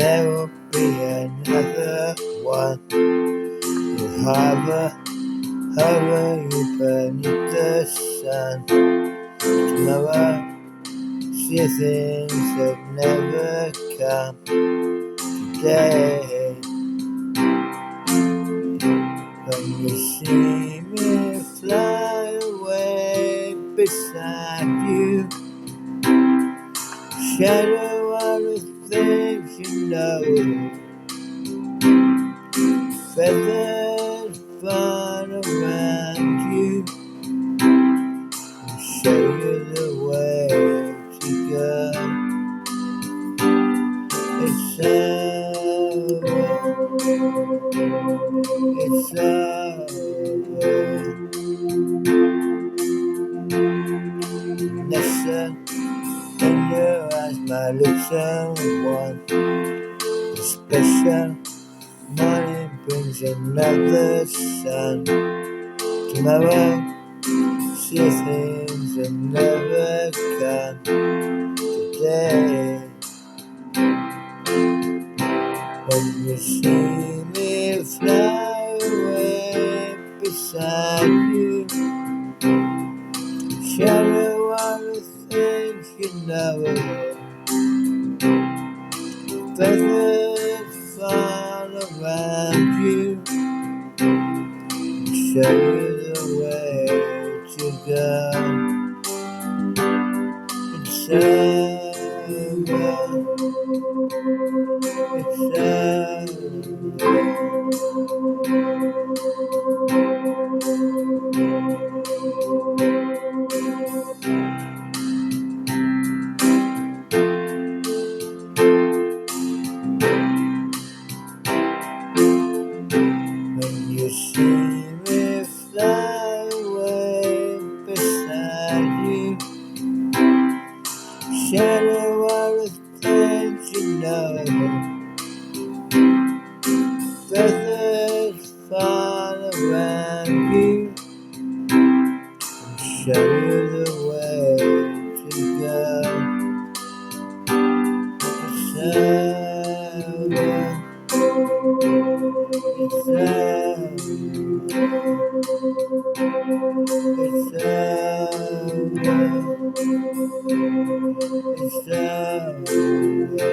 there will be another one. You'll hover you beneath the sun. Tomorrow, see things that never come. Today, when you see me fly away beside you, shadow all the things you know. Feathers fall around you, and show you the way to go. It's over, it's over. Listen in your eyes, my little one. The special morning brings another sun. Tomorrow, see things that never come. Today, when you see me fly away beside you, shadow all the things you know. Feathers fall around you, show you the way to go. It's over, it's when you see me fly away beside you, shadow all the things you know. Feathers fall around you, and show you the way to go. It's over, it's over, it's over.